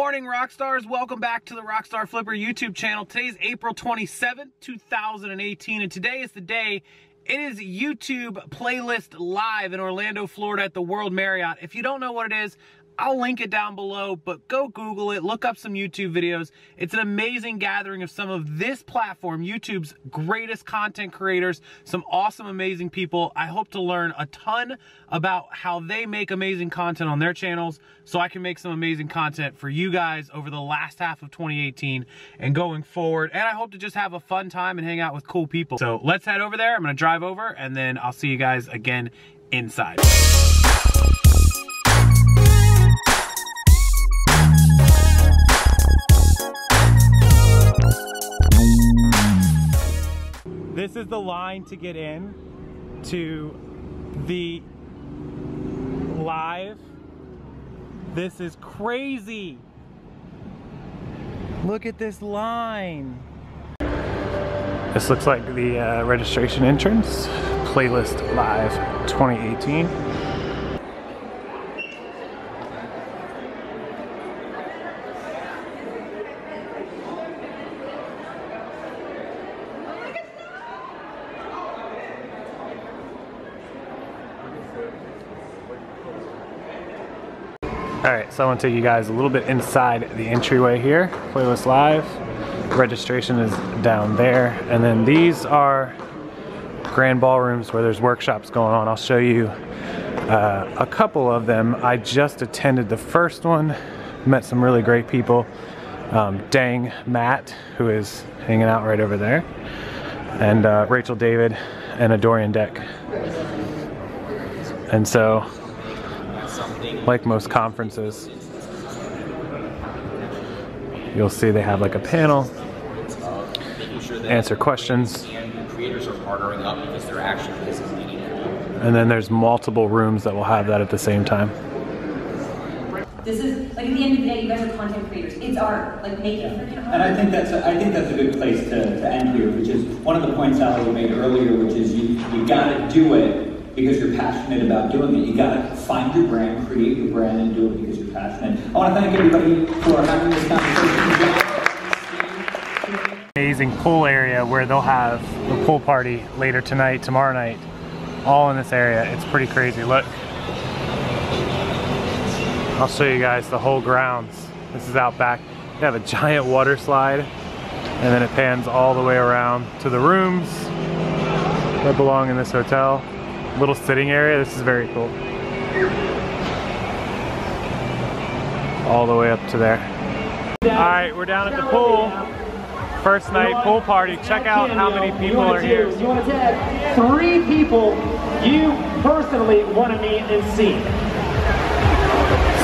morning, rock stars. Welcome back to the Rockstarflipper YouTube channel. Today's April 27th, 2018, and today is the day. It is YouTube Playlist Live in Orlando, Florida at the World Marriott. If you don't know what it is, I'll link it down below, but go Google it, look up some YouTube videos. It's an amazing gathering of some of this platform, YouTube's greatest content creators, some awesome, amazing people. I hope to learn a ton about how they make amazing content on their channels so I can make some amazing content for you guys over the last half of 2018 and going forward. And I hope to just have a fun time and hang out with cool people. So let's head over there. I'm gonna drive over and then I'll see you guys again inside. This is the line to get in to the live. This is crazy. Look at this line. This looks like the registration entrance. Playlist Live 2018. Alright, so I want to take you guys a little bit inside the entryway here. Playlist Live. Registration is down there. And then these are grand ballrooms where there's workshops going on. I'll show you a couple of them. I just attended the first one. Met some really great people. Dang Matt, who is hanging out right over there. And Rachel David and a Dorian Deck. And so, like most conferences, you'll see they have like a panel, answer questions, and then there's multiple rooms that will have that at the same time. This is, like, at the end of the day, you guys are content creators. It's art, like making freaking art. And I think that's a good place to end here, which is one of the points Sally made earlier, which is you gotta do it because you're passionate about doing it. You gotta find your brand, create your brand, and do it because you're passionate. I want to thank everybody for having this conversation. Amazing pool area where they'll have the pool party later tonight, tomorrow night, all in this area. It's pretty crazy. Look, I'll show you guys the whole grounds. This is out back. They have a giant water slide, and then it pans all the way around to the rooms that belong in this hotel. Little sitting area. This is very cool. All the way up to there. Alright, we're down at the pool. First night pool party. Check out how many people are here. You want to tag 3 people you personally want to meet and see.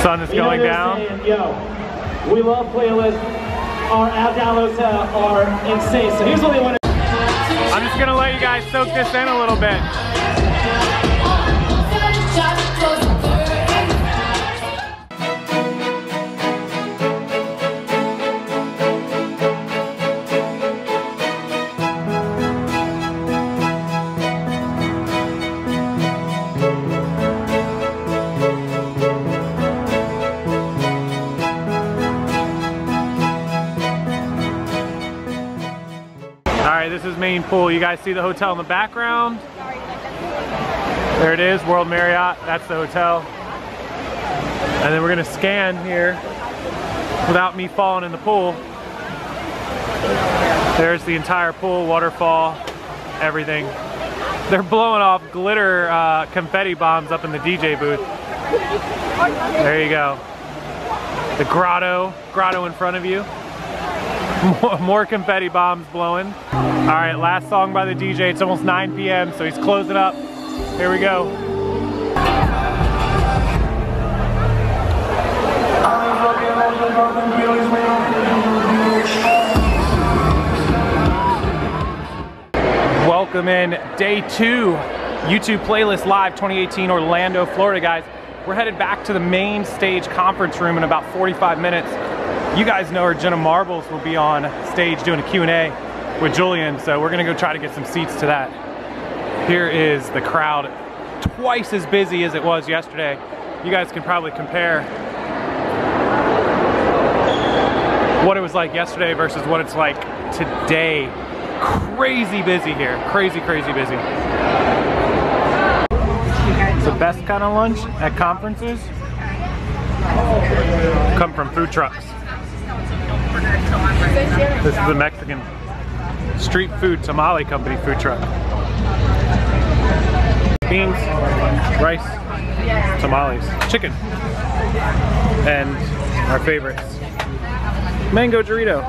Sun is going down. Saying, yo, we love playlists. Our app downloads are insane. So here's what they want to. I'm just gonna let you guys soak this in a little bit. Alright, this is main pool. You guys see the hotel in the background? There it is, World Marriott. That's the hotel. And then we're gonna scan here without me falling in the pool. There's the entire pool, waterfall, everything. They're blowing off glitter confetti bombs up in the DJ booth. There you go. The grotto in front of you. More confetti bombs blowing. All right, last song by the DJ. It's almost 9 p.m., so he's closing up. Here we go. Welcome in day 2, YouTube Playlist Live 2018, Orlando, Florida, guys. We're headed back to the main stage conference room in about 45 minutes. You guys know her, Jenna Marbles, will be on stage doing a Q&A with Julian, so we're gonna go try to get some seats to that. Here is the crowd, twice as busy as it was yesterday. You guys can probably compare. what it was like yesterday versus what it's like today. Crazy busy here, crazy busy. The best kind of lunch at conferences come from food trucks. This is the Mexican street food tamale company food truck. Beans, rice, tamales, chicken, and our favorites, mango Dorito.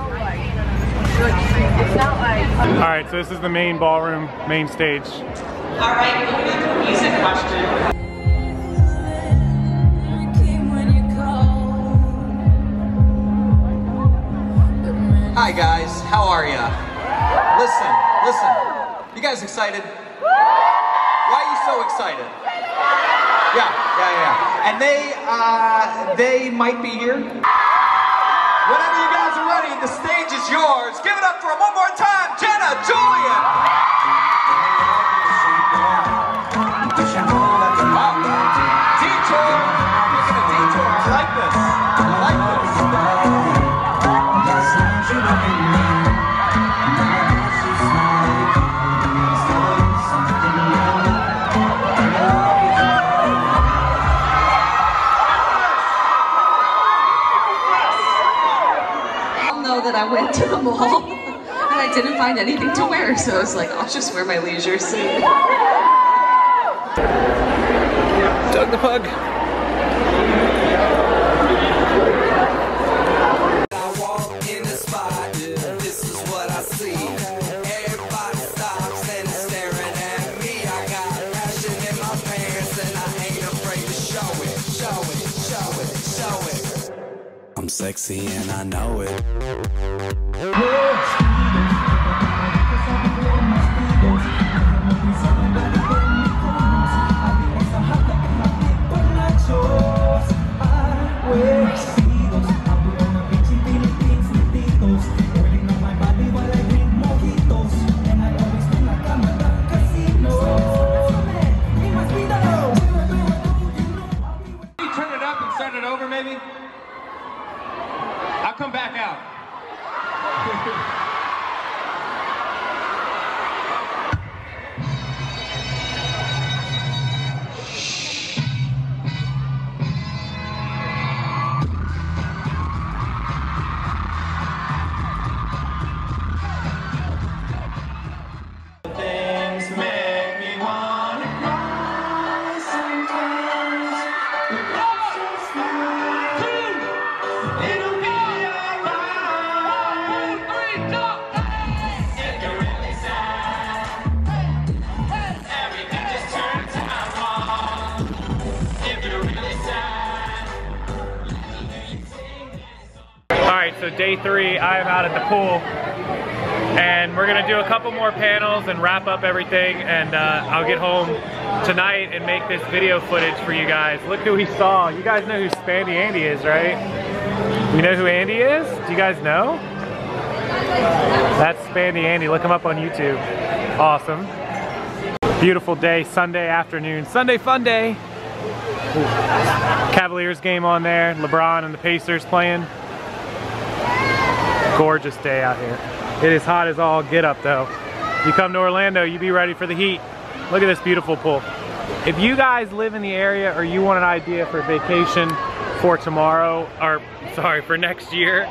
All right, so this is the main ballroom, main stage. All right, moving on to the music question. Hi guys, how are ya? Listen, you guys excited? Why are you so excited? Yeah. And they might be here. Whenever you guys are ready, the stage is yours. Give it up for them one more time, Jenna, Julian. Wow. Detour. Making a detour. I like this. That I went to the mall and I didn't find anything to wear, so I was like, I'll just wear my leisure suit. Doug the Pug. I walk in the spot, this is what I see. Everybody stops and is staring at me. I got passion in my pants and I ain't afraid to show it. I'm sexy and I know it. Turn it up and start it over, maybe? I'll come back out. Things make me wanna cry sometimes. It'll be alright. If you're really sad, everything just turns out wrong. If you're really sad, All right, so day 3, I am out at the pool. And we're gonna do a couple more panels and wrap up everything, and I'll get home tonight and make this video footage for you guys. Look who we saw. You guys know who Spandy Andy is, right? You know who Andy is? Do you guys know? That's Spandy Andy. Look him up on YouTube. Awesome. Beautiful day, Sunday afternoon. Sunday fun day. Cavaliers game on there. LeBron and the Pacers playing. Gorgeous day out here. It is hot as all get up though. You come to Orlando, you be ready for the heat. Look at this beautiful pool. If you guys live in the area or you want an idea for vacation for tomorrow, or sorry, for next year,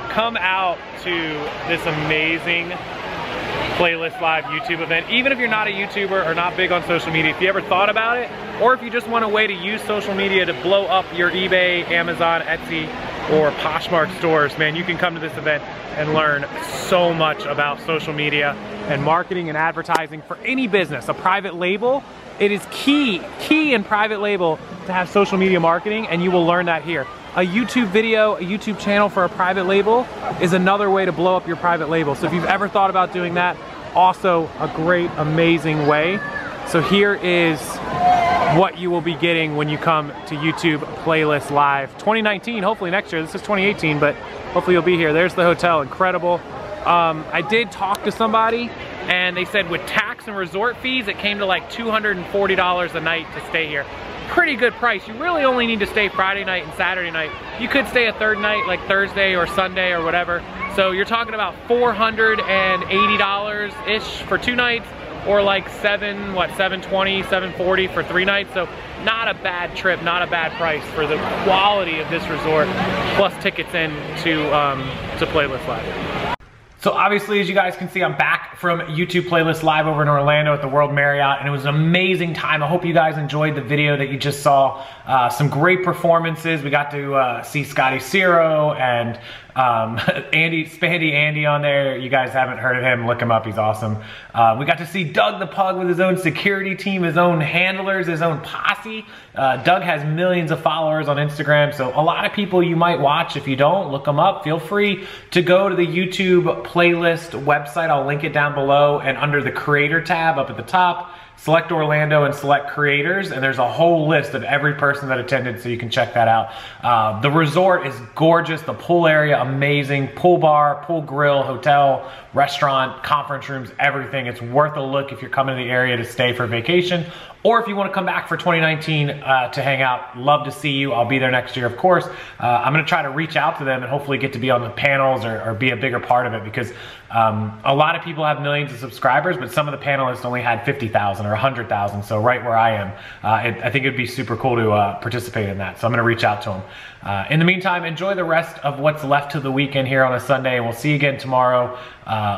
come out to this amazing Playlist Live YouTube event. Even if you're not a YouTuber or not big on social media, if you ever thought about it, or if you just want a way to use social media to blow up your eBay, Amazon, Etsy, or Poshmark stores, man, you can come to this event and learn so much about social media and marketing and advertising for any business. A private label, it is key in private label to have social media marketing, and you will learn that here. A YouTube video, a YouTube channel for a private label is another way to blow up your private label. So if you've ever thought about doing that, also a great, amazing way. So here is what you will be getting when you come to YouTube Playlist Live 2019, hopefully next year. This is 2018, but hopefully you'll be here. There's the hotel, incredible. I did talk to somebody and they said with tax and resort fees, it came to like $240 a night to stay here. pretty good price. You really only need to stay Friday night and Saturday night. You could stay a third night like Thursday or Sunday or whatever. So you're talking about $480-ish for 2 nights, or like $720, $740 for 3 nights. So not a bad trip, not a bad price for the quality of this resort, plus tickets in to Playlist Live. So obviously, as you guys can see, I'm back from YouTube Playlist Live over in Orlando at the World Marriott, and it was an amazing time. I hope you guys enjoyed the video that you just saw. Some great performances. We got to see Scotty Ciro and Spandy Andy on there. You guys haven't heard of him, look him up, he's awesome. We got to see Doug the Pug with his own security team, his own handlers, his own posse. Doug has millions of followers on Instagram, so a lot of people you might watch. If you don't, look them up. Feel free to go to the YouTube playlist website. I'll link it down below, and under the creator tab up at the top, select Orlando and select creators, and there's a whole list of every person that attended, so you can check that out. The resort is gorgeous, the pool area amazing, pool bar, pool grill, hotel, restaurant, conference rooms, everything. It's worth a look if you're coming to the area to stay for vacation, or if you want to come back for 2019 to hang out. Love to see you. I'll be there next year, of course. I'm going to try to reach out to them and hopefully get to be on the panels or be a bigger part of it, because a lot of people have millions of subscribers, but some of the panelists only had 50,000 or 100,000, so right where I am. I think it'd be super cool to participate in that, so I'm going to reach out to them. In the meantime, enjoy the rest of what's left to the weekend here on a Sunday, and we'll see you again tomorrow.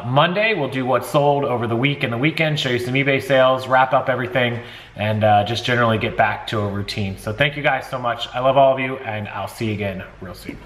Monday, we'll do what's sold over the week and the weekend, show you some eBay sales, wrap up everything, and just generally get back to a routine. So thank you guys so much. I love all of you, and I'll see you again real soon.